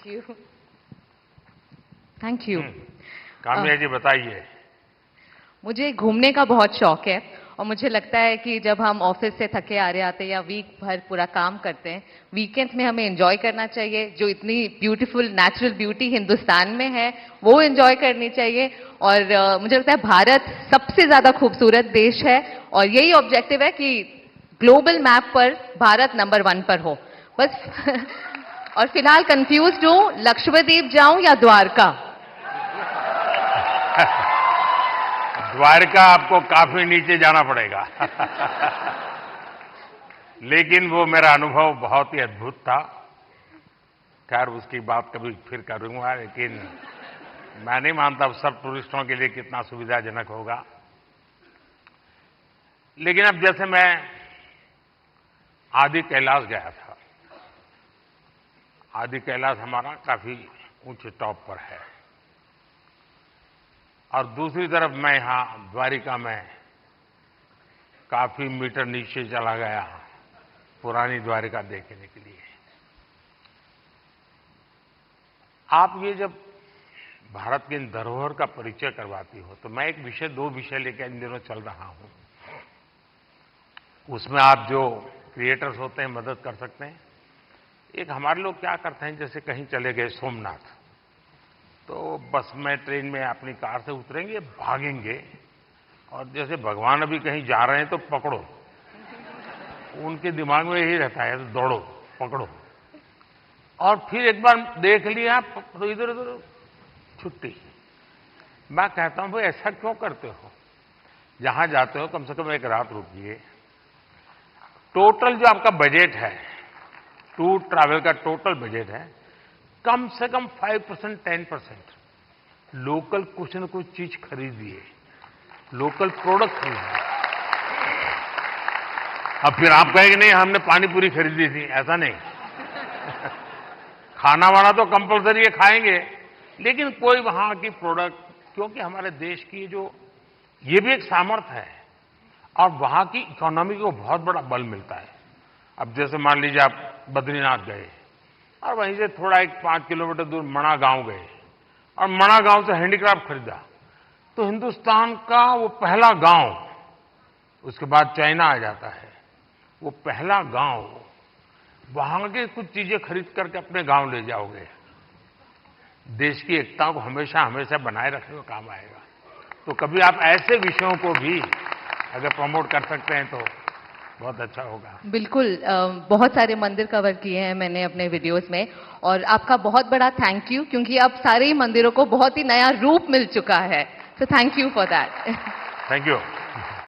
You. Thank you. Kamya ji बताइए। मुझे घूमने का बहुत शौक है और मुझे लगता है कि जब हम ऑफिस से थके आ रहे आते हैं या वीक भर पूरा काम करते हैं, वीकेंड्स में हमें एंजॉय करना चाहिए। जो इतनी ब्यूटीफुल नेचुरल ब्यूटी हिंदुस्तान में है वो एंजॉय करनी चाहिए। और मुझे लगता है भारत सबसे ज्यादा खूबसूरत देश है और यही ऑब्जेक्टिव है कि ग्लोबल मैप पर भारत नंबर 1 पर हो बस। और फिलहाल कंफ्यूज्ड हूं, लक्षद्वीप जाऊं या द्वारका? द्वारका आपको काफी नीचे जाना पड़ेगा। लेकिन वो मेरा अनुभव बहुत ही अद्भुत था। खैर उसकी बात कभी फिर करूंगा, लेकिन मैं नहीं मानता सब टूरिस्टों के लिए कितना सुविधाजनक होगा। लेकिन अब जैसे मैं आदि कैलाश गया था। आदि कैलाश हमारा काफी ऊंचे टॉप पर है और दूसरी तरफ मैं यहां द्वारिका में काफी मीटर नीचे चला गया पुरानी द्वारिका देखने के लिए। आप ये जब भारत की इन धरोहर का परिचय करवाती हो तो मैं दो विषय लेकर इन दिनों चल रहा हूं। उसमें आप जो क्रिएटर्स होते हैं मदद कर सकते हैं। एक हमारे लोग क्या करते हैं, जैसे कहीं चले गए सोमनाथ, तो बस में ट्रेन में अपनी कार से उतरेंगे, भागेंगे और जैसे भगवान अभी कहीं जा रहे हैं तो पकड़ो। उनके दिमाग में यही रहता है, तो दौड़ो पकड़ो और फिर एक बार देख लिया तो इधर उधर छुट्टी। मैं कहता हूं भाई ऐसा क्यों करते हो? जहां जाते हो कम से कम एक रात रुकिए। टोटल जो आपका बजट है, टूर ट्रैवल का टोटल बजट है, कम से कम 5% 10% लोकल कुछ न कुछ चीज खरीदिए, लोकल प्रोडक्ट खरीदिए। अब फिर आप कहेंगे नहीं हमने पानी पूरी खरीदी थी, ऐसा नहीं। खाना वाना तो कंपलसरी है, खाएंगे, लेकिन कोई वहां की प्रोडक्ट, क्योंकि हमारे देश की जो ये भी एक सामर्थ्य है और वहां की इकोनॉमी को बहुत बड़ा बल मिलता है। अब जैसे मान लीजिए आप बद्रीनाथ गए और वहीं से थोड़ा एक 5 किलोमीटर दूर मणा गांव गए और मणा गांव से हैंडीक्राफ्ट खरीदा, तो हिंदुस्तान का वो पहला गांव, उसके बाद चाइना आ जाता है, वो पहला गांव, वहां के कुछ चीजें खरीद करके अपने गांव ले जाओगे, देश की एकता को हमेशा हमेशा बनाए रखने का काम आएगा। तो कभी आप ऐसे विषयों को भी अगर प्रमोट कर सकते हैं तो बहुत अच्छा होगा। बिल्कुल। बहुत सारे मंदिर कवर किए हैं मैंने अपने वीडियोस में और आपका बहुत बड़ा थैंक यू, क्योंकि अब सारे ही मंदिरों को बहुत ही नया रूप मिल चुका है। So thank you for that. Thank you.